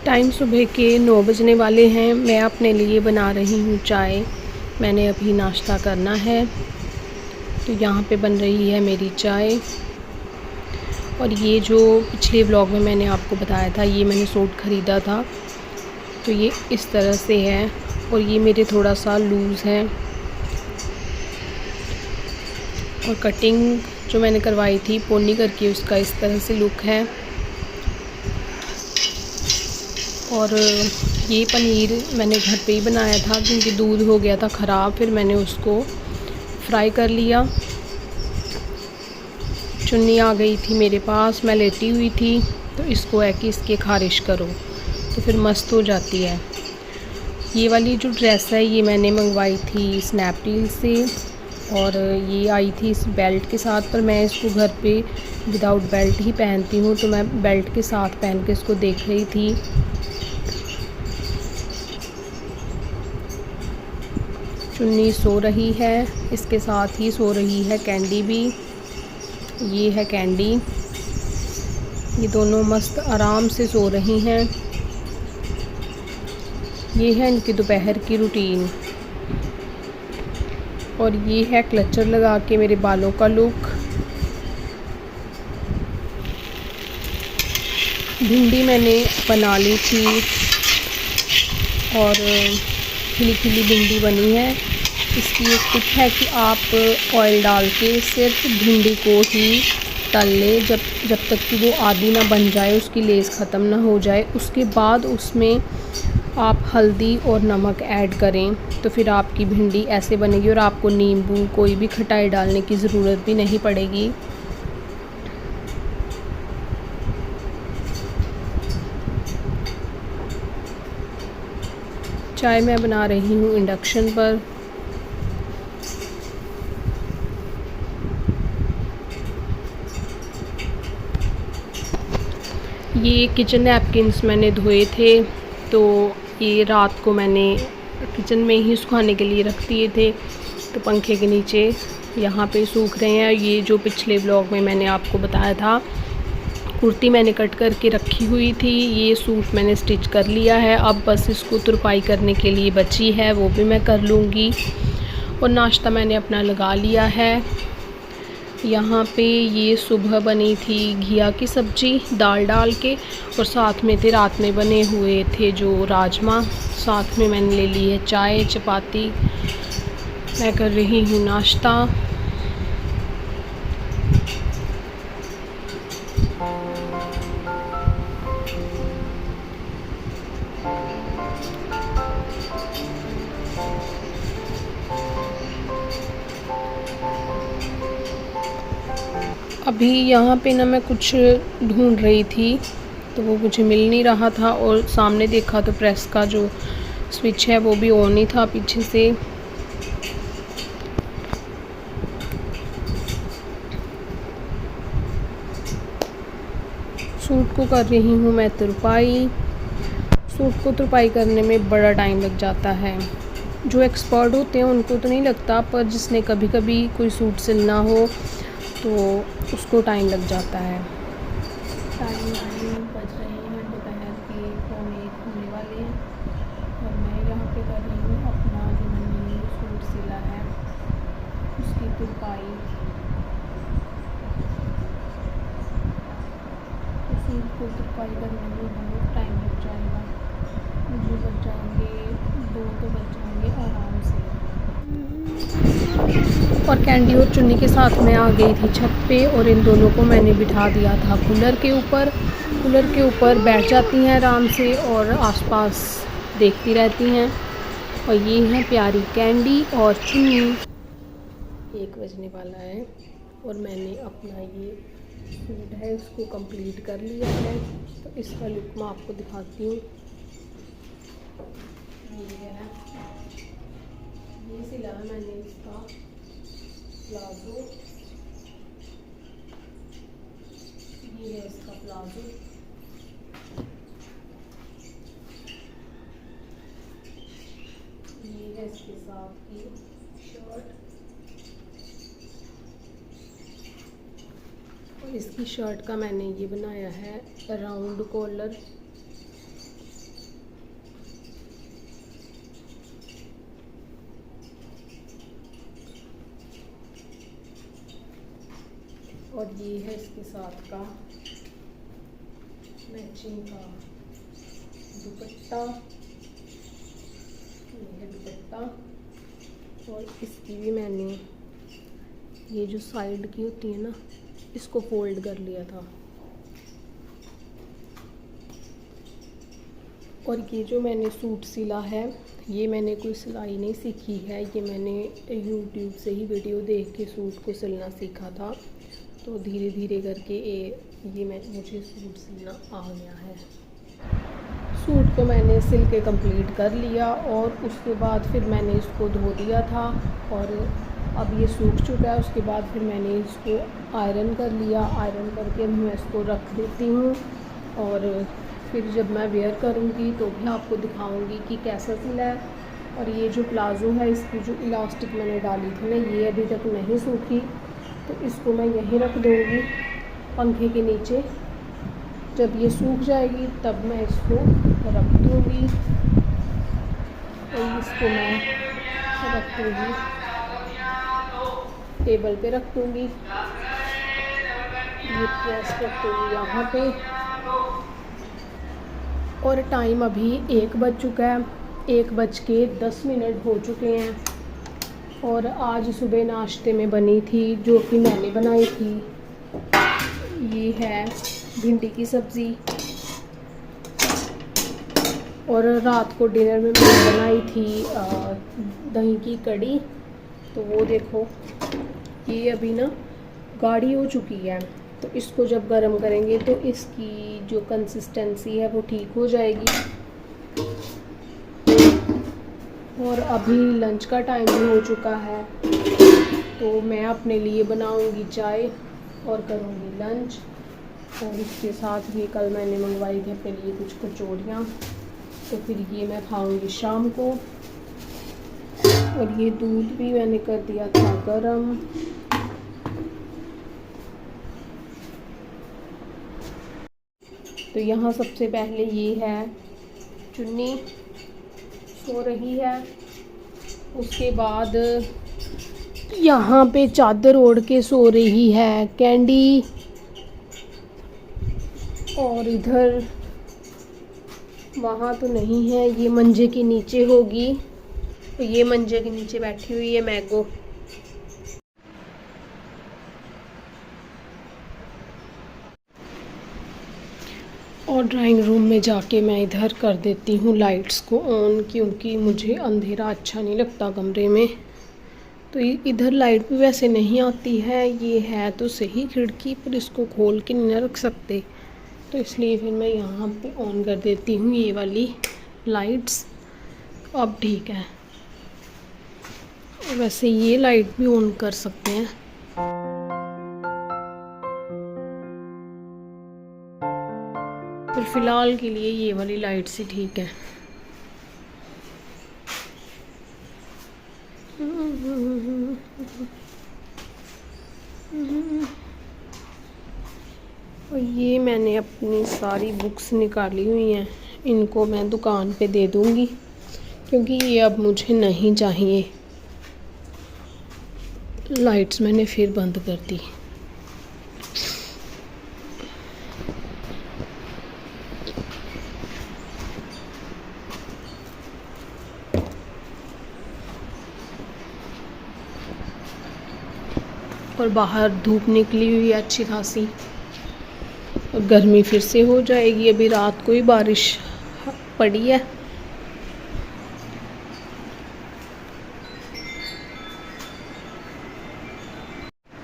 Time सुबह के 9 बजने वाले हैं। मैं अपने लिए बना रही हूँ चाय। मैंने अभी नाश्ता करना है, तो यहाँ पे बन रही है मेरी चाय। और ये जो पिछले व्लॉग में मैंने आपको बताया था, ये मैंने सूट ख़रीदा था, तो ये इस तरह से है। और ये मेरे थोड़ा सा लूज़ है, और कटिंग जो मैंने करवाई थी पोनी करके, उसका इस तरह से लुक है। और ये पनीर मैंने घर पे ही बनाया था, क्योंकि दूध हो गया था ख़राब। फिर मैंने उसको फ्राई कर लिया। चुन्नी आ गई थी मेरे पास, मैं लेटी हुई थी, तो इसको है कि इसके ख़ारिश करो तो फिर मस्त हो जाती है। ये वाली जो ड्रेस है ये मैंने मंगवाई थी स्नैपडील से, और ये आई थी इस बेल्ट के साथ। पर मैं इसको घर पे विदाउट बेल्ट ही पहनती हूँ, तो मैं बेल्ट के साथ पहन के इसको देख रही थी। चुन्नी सो रही है, इसके साथ ही सो रही है कैंडी भी। ये है कैंडी, ये दोनों मस्त आराम से सो रही हैं। ये है इनकी दोपहर की रूटीन। और ये है क्लचर लगा के मेरे बालों का लुक। भिंडी मैंने बना ली थी, और खिली खिली भिंडी बनी है। इसकी एक टिप है कि आप ऑयल डाल के सिर्फ भिंडी को ही तल लें, जब तक कि वो आधी ना बन जाए, उसकी लेस ख़त्म ना हो जाए। उसके बाद उसमें आप हल्दी और नमक ऐड करें, तो फिर आपकी भिंडी ऐसे बनेगी, और आपको नींबू कोई भी खटाई डालने की ज़रूरत भी नहीं पड़ेगी। चाय मैं बना रही हूँ इंडक्शन पर। ये किचन नैपकिन्स मैंने धोए थे, तो ये रात को मैंने किचन में ही सुखाने के लिए रख दिए थे, तो पंखे के नीचे यहाँ पे सूख रहे हैं। ये जो पिछले व्लॉग में मैंने आपको बताया था, कुर्ती मैंने कट करके रखी हुई थी, ये सूट मैंने स्टिच कर लिया है। अब बस इसको तुरपाई करने के लिए बची है, वो भी मैं कर लूँगी। और नाश्ता मैंने अपना लगा लिया है। यहाँ पे ये सुबह बनी थी घिया की सब्ज़ी दाल डाल के, और साथ में थे रात में बने हुए थे जो राजमा। साथ में मैंने ले ली है चाय चपाती। मैं कर रही हूँ नाश्ता। अभी यहाँ पे ना मैं कुछ ढूंढ रही थी, तो वो मुझे मिल नहीं रहा था, और सामने देखा तो प्रेस का जो स्विच है वो भी ऑन ही था पीछे से। सूट को कर रही हूँ मैं तुरपाई। सूट को तुरपाई करने में बड़ा टाइम लग जाता है। जो एक्सपर्ट होते हैं उनको तो नहीं लगता, पर जिसने कभी कभी कोई सूट सिलना हो तो उसको टाइम लग जाता है। टाइम 9 बज रहे हैं, दोपहर के 1:15 होने वाले हैं, और मैं यहाँ पे कर रही हूँ अपना जो मैंने सूट सिला है उसकी तुरपाई। सूट को तुरपाई करने में बहुत टाइम लग जाएगा, मुझे बच जाएंगे 2 तो बच जाएंगे आराम से। और कैंडी और चुन्नी के साथ मैं आ गई थी छत पे, और इन दोनों को मैंने बिठा दिया था कूलर के ऊपर। कूलर के ऊपर बैठ जाती हैं आराम से, और आसपास देखती रहती हैं। और ये है प्यारी कैंडी और चुन्नी। 1 बजने वाला है, और मैंने अपना ये सूट है इसको कंप्लीट कर लिया है। तो इसका लुक मैं आपको दिखाती हूँ। ये सिला मैंने इसका प्लाजो, ये है इसका प्लाजो। ये है इसके साथ की शर्ट, और इसकी शर्ट का मैंने ये बनाया है राउंड कॉलर। और ये है इसके साथ का मैचिंग का दुपट्टा, ये है दुपट्टा। और इसकी भी मैंने ये जो साइड की होती है ना, इसको फोल्ड कर लिया था। और ये जो मैंने सूट सिला है, ये मैंने कोई सिलाई नहीं सीखी है, ये मैंने यूट्यूब से ही वीडियो देख के सूट को सिलना सीखा था। तो धीरे धीरे करके मुझे सूट सिलना आ गया है। सूट को मैंने सिल के कंप्लीट कर लिया और उसके बाद फिर मैंने इसको धो दिया था और अब ये सूख चुका है। उसके बाद फिर मैंने इसको आयरन कर लिया। आयरन करके मैं इसको रख देती हूँ और फिर जब मैं वेयर करूँगी तो भी आपको दिखाऊँगी कि कैसा सिला है। और ये जो प्लाज़ो है, इसकी जो इलास्टिक मैंने डाली थी ना, ये अभी तक नहीं सूखी, तो इसको मैं यहीं रख दूँगी पंखे के नीचे। जब ये सूख जाएगी तब मैं इसको रख दूँगी और इसको मैं रख दूँगी टेबल पे रख दूँगी। ये प्रेस रख दूँगी यहाँ पे। और टाइम अभी 1 बज चुका है, 1:10 हो चुके हैं। और आज सुबह नाश्ते में बनी थी, जो कि मैंने बनाई थी, ये है भिंडी की सब्ज़ी। और रात को डिनर में मैंने बनाई थी दही की कड़ी। तो वो देखो, ये अभी ना गाढ़ी हो चुकी है, तो इसको जब गर्म करेंगे तो इसकी जो कंसिस्टेंसी है वो ठीक हो जाएगी। और अभी लंच का टाइम भी हो चुका है, तो मैं अपने लिए बनाऊंगी चाय और करूंगी लंच। और इसके साथ ही कल मैंने मंगवाई थी अपने लिए कुछ कचौड़ियाँ, तो फिर ये मैं खाऊंगी शाम को। और ये दूध भी मैंने कर दिया था गरम। तो यहाँ सबसे पहले ये है चुन्नी सो रही है। उसके बाद यहाँ पे चादर ओढ़ के सो रही है कैंडी। और इधर वहाँ तो नहीं है, ये मंजे के नीचे होगी। तो ये मंजे के नीचे बैठी हुई है मैगो। और ड्राइंग रूम में जाके मैं इधर कर देती हूँ लाइट्स को ऑन, क्योंकि मुझे अंधेरा अच्छा नहीं लगता कमरे में। तो इधर लाइट भी वैसे नहीं आती है, ये है तो सही खिड़की, पर इसको खोल के नहीं रख सकते, तो इसलिए फिर मैं यहाँ पे ऑन कर देती हूँ ये वाली लाइट्स। अब ठीक है। वैसे ये लाइट भी ऑन कर सकते हैं। पर फिलहाल के लिए ये वाली लाइट से ठीक है। और ये मैंने अपनी सारी बुक्स निकाली हुई हैं, इनको मैं दुकान पे दे दूँगी, क्योंकि ये अब मुझे नहीं चाहिए। लाइट्स मैंने फिर बंद कर दी। और बाहर धूप निकली हुई है अच्छी खासी, और गर्मी फिर से हो जाएगी। अभी रात को ही बारिश पड़ी है।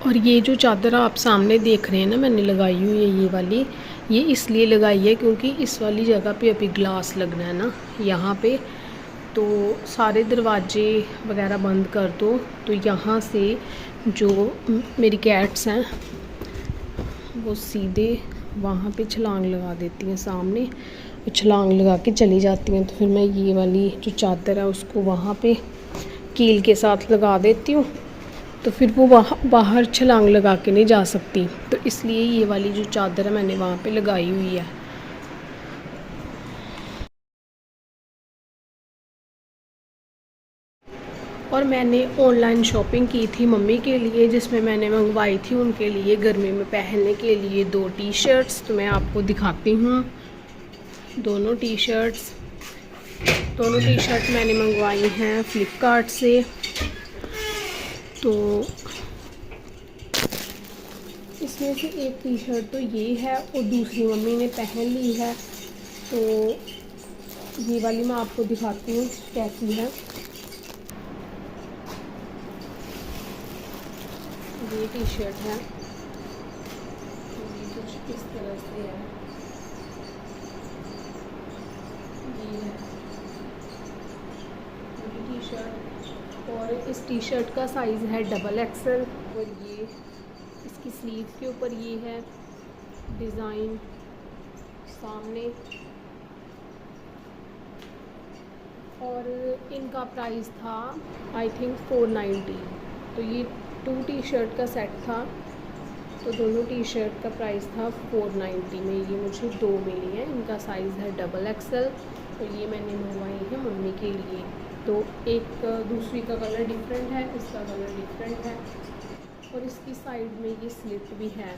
और ये जो चादर आप सामने देख रहे हैं ना, मैंने लगाई हुई है ये वाली, ये इसलिए लगाई है क्योंकि इस वाली जगह पे अभी ग्लास लगना है ना यहाँ पे, तो सारे दरवाजे वगैरह बंद कर दो, तो यहाँ से जो मेरी कैट्स हैं वो सीधे वहाँ पे छलांग लगा देती हैं सामने, छलांग लगा के चली जाती हैं। तो फिर मैं ये वाली जो चादर है उसको वहाँ पे कील के साथ लगा देती हूँ, तो फिर वो वहाँ बाहर छलांग लगा के नहीं जा सकती। तो इसलिए ये वाली जो चादर है मैंने वहाँ पे लगाई हुई है। और मैंने ऑनलाइन शॉपिंग की थी मम्मी के लिए, जिसमें मैंने मंगवाई थी उनके लिए गर्मी में पहनने के लिए 2 टी-शर्ट्स। तो मैं आपको दिखाती हूँ दोनों टी-शर्ट मैंने मंगवाई हैं फ्लिपकार्ट से। तो इसमें से एक टी-शर्ट तो ये है और दूसरी मम्मी ने पहन ली है। तो ये वाली मैं आपको दिखाती हूँ कैसी है। ये टी-शर्ट है, ये कुछ इस तरह से है। ये है टी-शर्ट और इस टी-शर्ट का साइज़ है XXL। और ये इसकी स्लीव के ऊपर ये है डिज़ाइन सामने। और इनका प्राइस था आई थिंक 490। तो ये 2 टी-शर्ट का सेट था, तो दोनों टी-शर्ट का प्राइस था 490 में। ये मुझे 2 मिली हैं, इनका साइज़ है XXL। तो ये मैंने मंगवाई है मम्मी के लिए। तो एक दूसरी का कलर डिफरेंट है, इसका कलर डिफरेंट है और इसकी साइड में ये स्लिट भी है,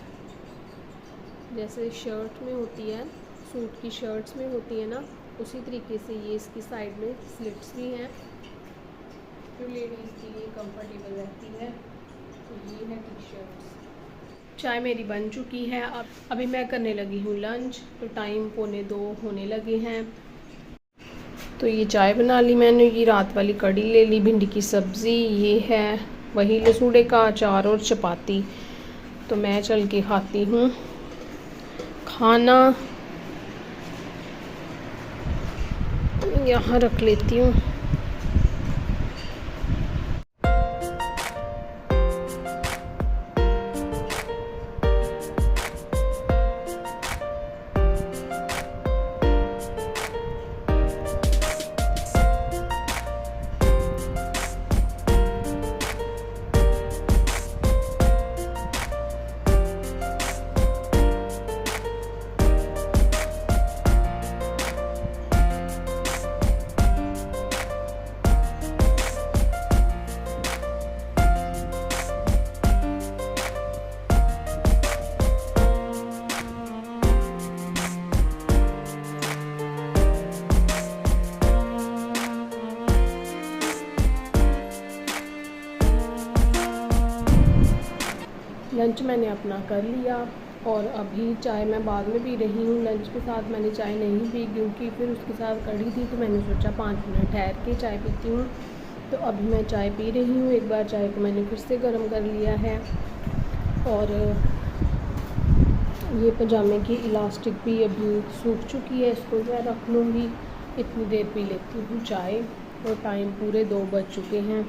जैसे शर्ट में होती है, सूट की शर्ट्स में होती है ना, उसी तरीके से ये इसकी साइड में स्लिट्स भी हैं जो लेडीज़ के लिए कंफर्टेबल रहती है। तो ये है टी-शर्ट्स। चाय मेरी बन चुकी है, अब अभी मैं करने लगी हूँ लंच। तो टाइम 1:45 होने लगे हैं। तो ये चाय बना ली मैंने, ये रात वाली कढ़ी ले ली, भिंडी की सब्ज़ी, ये है वही लसूड़े का अचार और चपाती। तो मैं चल के खाती हूँ खाना, यहाँ रख लेती हूँ। लंच मैंने अपना कर लिया और अभी चाय मैं बाद में पी रही हूँ। लंच के साथ मैंने चाय नहीं पी क्योंकि फिर उसके साथ कढ़ी थी, तो मैंने सोचा 5 मिनट ठहर के चाय पीती हूँ। तो अभी मैं चाय पी रही हूँ। एक बार चाय को मैंने फिर से गर्म कर लिया है। और ये पजामे की इलास्टिक भी अभी सूख चुकी है, इसको मैं रख लूँगी। इतनी देर पी लेती हूँ चाय और टाइम पूरे 2 बज चुके हैं।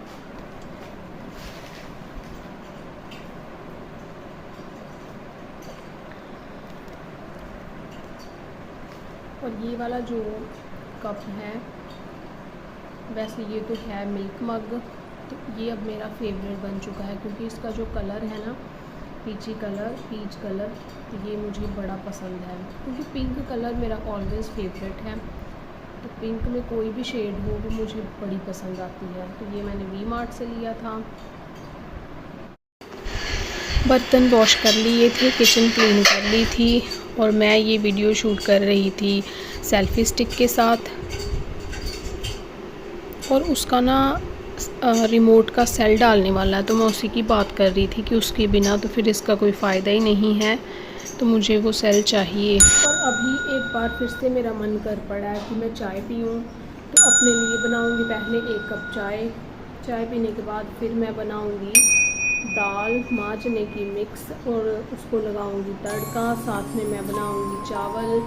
और ये वाला जो कप है, वैसे ये तो है मिल्क मग, तो ये अब मेरा फेवरेट बन चुका है क्योंकि इसका जो कलर है ना, पीच कलर, तो ये मुझे बड़ा पसंद है क्योंकि पिंक कलर मेरा ऑलवेज़ फेवरेट है। तो पिंक में कोई भी शेड हो वो मुझे बड़ी पसंद आती है। तो ये मैंने वी मार्ट से लिया था। बर्तन वॉश कर लिए थे, किचन क्लीन कर ली थी और मैं ये वीडियो शूट कर रही थी सेल्फ़ी स्टिक के साथ। और उसका ना रिमोट का सेल डालने वाला है, तो मैं उसी की बात कर रही थी कि उसके बिना तो फिर इसका कोई फ़ायदा ही नहीं है, तो मुझे वो सेल चाहिए। और अभी एक बार फिर से मेरा मन कर पड़ा है कि मैं चाय पीऊँ, तो अपने लिए बनाऊँगी पहले 1 कप चाय। चाय पीने के बाद फिर मैं बनाऊँगी दाल माँ चने की मिक्स और उसको लगाऊंगी तड़का। साथ में मैं बनाऊंगी चावल